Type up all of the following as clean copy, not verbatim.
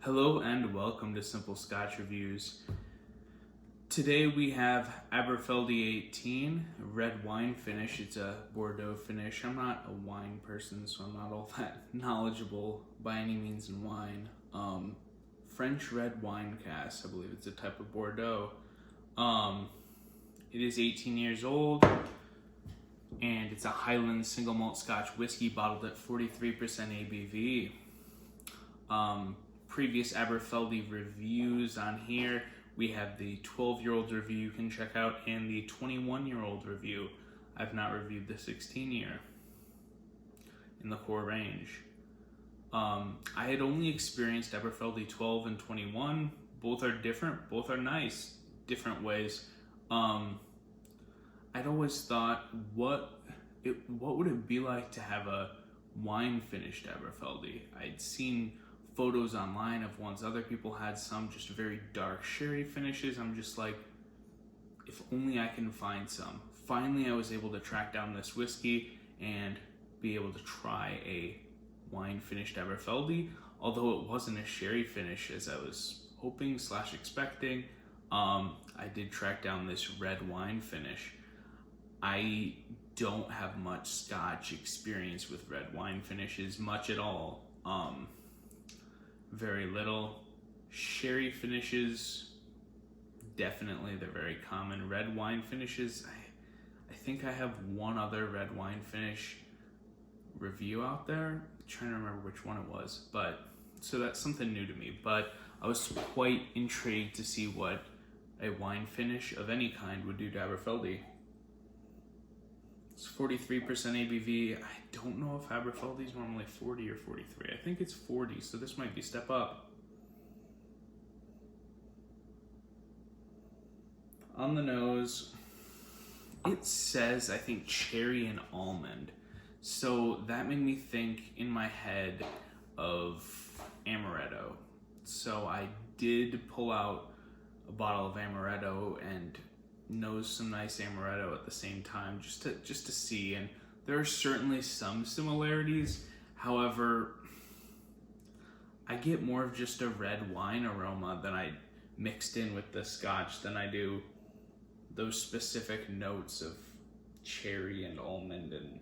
Hello and welcome to Simple Scotch Reviews. Today we have Aberfeldy 18, red wine finish. It's a Bordeaux finish. I'm not a wine person, so I'm not all that knowledgeable by any means in wine. French red wine cask, I believe it's a type of Bordeaux. It is 18 years old, and it's a Highland single malt Scotch whiskey bottled at 43% ABV. Previous Aberfeldy reviews on here. We have the 12-year-old review you can check out and the 21-year-old review. I've not reviewed the 16-year in the core range. I had only experienced Aberfeldy 12 and 21. Both are different, both are nice, different ways. I'd always thought, what would it be like to have a wine finished Aberfeldy? I'd seen photos online of ones other people had, some just very dark sherry finishes. I'm just like, if only I can find some. Finally, I was able to track down this whiskey and be able to try a wine finished Aberfeldy, although it wasn't a sherry finish as I was hoping / expecting. I did track down this red wine finish. I don't have much Scotch experience with red wine finishes, much at all. Very little. Sherry finishes, definitely, they're very common. Red wine finishes, I think I have one other red wine finish review out there. I'm trying to remember which one it was, but so that's something new to me. But I was quite intrigued to see what a wine finish of any kind would do to Aberfeldy. It's 43% ABV. I don't know if Aberfeldy's normally 40 or 43. I think it's 40, so this might be a step up. On the nose, it says, I think, cherry and almond. So that made me think in my head of amaretto. So I did pull out a bottle of amaretto and nose some nice amaretto at the same time, just to see, and there are certainly some similarities. However, I get more of just a red wine aroma than I mixed in with the Scotch than I do those specific notes of cherry and almond. And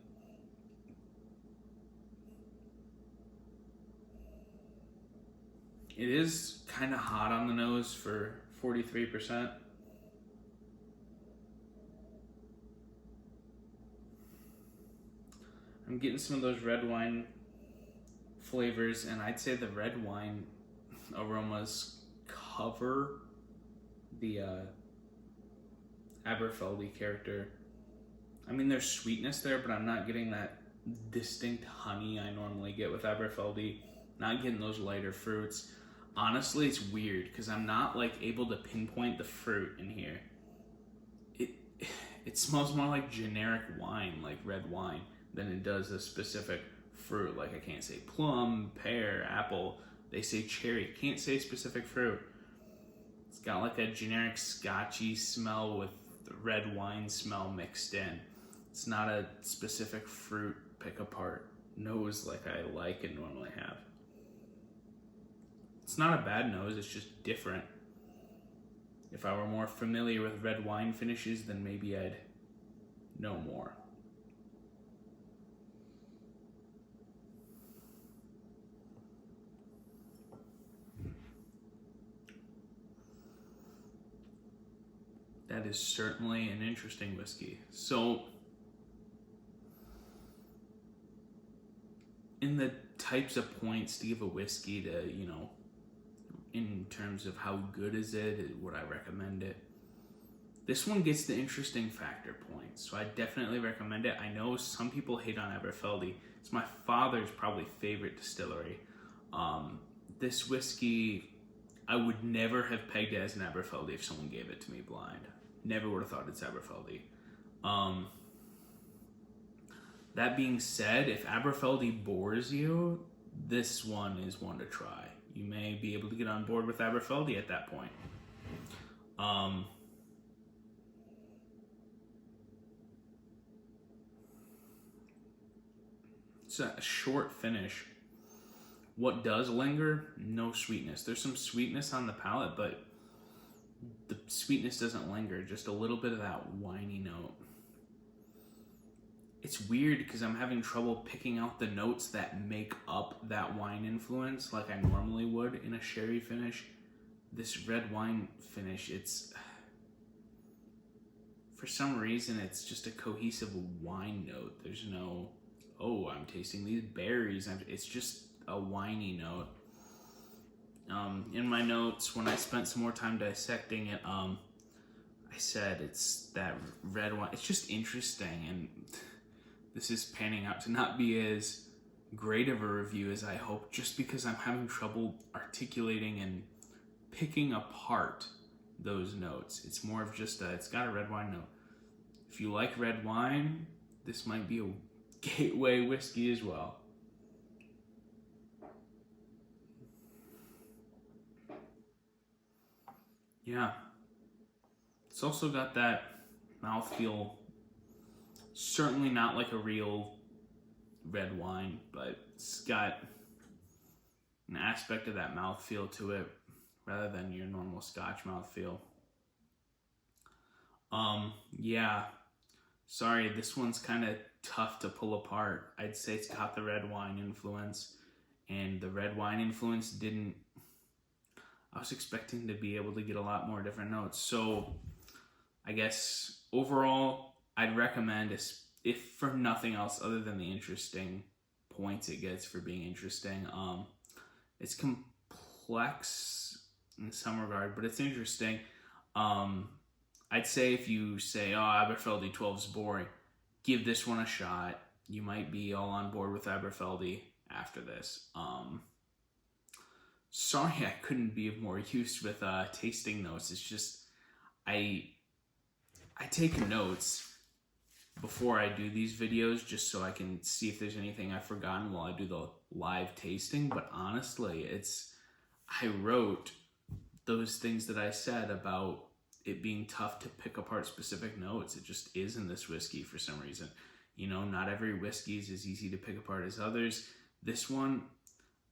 it is kind of hot on the nose for 43%. I'm getting some of those red wine flavors, and I'd say the red wine aromas cover the Aberfeldy character. I mean, there's sweetness there, but I'm not getting that distinct honey I normally get with Aberfeldy. Not getting those lighter fruits. Honestly, it's weird because I'm not like able to pinpoint the fruit in here. It smells more like generic wine, like red wine, than it does a specific fruit. Like I can't say plum, pear, apple. They say cherry. Can't say specific fruit. It's got like a generic scotchy smell with the red wine smell mixed in. It's not a specific fruit pick apart nose like I like and normally have. It's not a bad nose, it's just different. If I were more familiar with red wine finishes, then maybe I'd know more. That is certainly an interesting whiskey. So, in the types of points to give a whiskey to, in terms of how good is it, would I recommend it? This one gets the interesting factor points, so I definitely recommend it. I know some people hate on Aberfeldy. It's my father's probably favorite distillery. This whiskey, I would never have pegged it as an Aberfeldy if someone gave it to me blind. Never would have thought it's Aberfeldy. That being said, if Aberfeldy bores you, this one is one to try. You may be able to get on board with Aberfeldy at that point. It's a short finish. What does linger? No sweetness. There's some sweetness on the palate, but the sweetness doesn't linger. Just a little bit of that winey note. It's weird because I'm having trouble picking out the notes that make up that wine influence like I normally would in a sherry finish. This red wine finish, it's... for some reason, it's just a cohesive wine note. There's no, oh, I'm tasting these berries. It's just a winey note. In my notes, when I spent some more time dissecting it, I said it's that red wine. It's just interesting, and this is panning out to not be as great of a review as I hoped, just because I'm having trouble articulating and picking apart those notes. It's more of just it's got a red wine note. If you like red wine, this might be a gateway whiskey as well. Yeah. It's also got that mouthfeel, certainly not like a real red wine, but it's got an aspect of that mouthfeel to it rather than your normal Scotch mouthfeel. Yeah, sorry, this one's kind of tough to pull apart. I'd say it's got the red wine influence, and the red wine influence didn't... I was expecting to be able to get a lot more different notes. So I guess overall, I'd recommend, if for nothing else other than the interesting points it gets for being interesting. It's complex in some regard, but it's interesting. I'd say if you say, oh, Aberfeldy 12 is boring, give this one a shot. You might be all on board with Aberfeldy after this. Sorry I couldn't be of more use with tasting notes. It's just, I take notes before I do these videos just so I can see if there's anything I've forgotten while I do the live tasting. But honestly, I wrote those things that I said about it being tough to pick apart specific notes. It just is in this whiskey for some reason. You know, not every whiskey is as easy to pick apart as others. This one,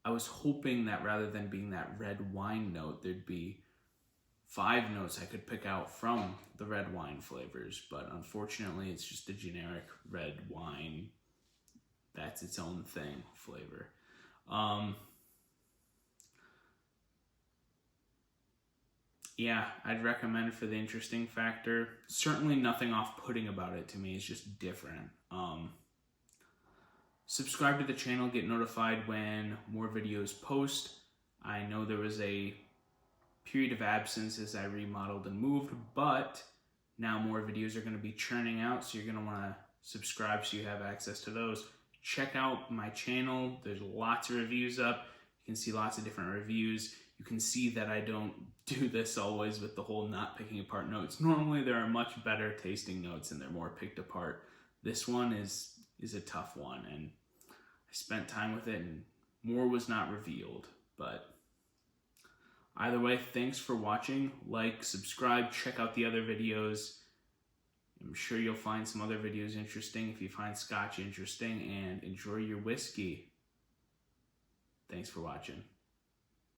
I was hoping that rather than being that red wine note, there'd be 5 notes I could pick out from the red wine flavors, but unfortunately it's just a generic red wine, that's its own thing, flavor. Yeah, I'd recommend for the interesting factor. Certainly nothing off-putting about it to me, it's just different. Subscribe to the channel, get notified when more videos post. I know there was a period of absence as I remodeled and moved, but now more videos are going to be churning out, so you're going to want to subscribe so you have access to those. Check out my channel. There's lots of reviews up. You can see lots of different reviews. You can see that I don't do this always with the whole not picking apart notes. Normally there are much better tasting notes and they're more picked apart. This one is a tough one, and I spent time with it and more was not revealed. But either way, thanks for watching. Like, subscribe, check out the other videos. I'm sure you'll find some other videos interesting if you find Scotch interesting, and enjoy your whiskey. Thanks for watching.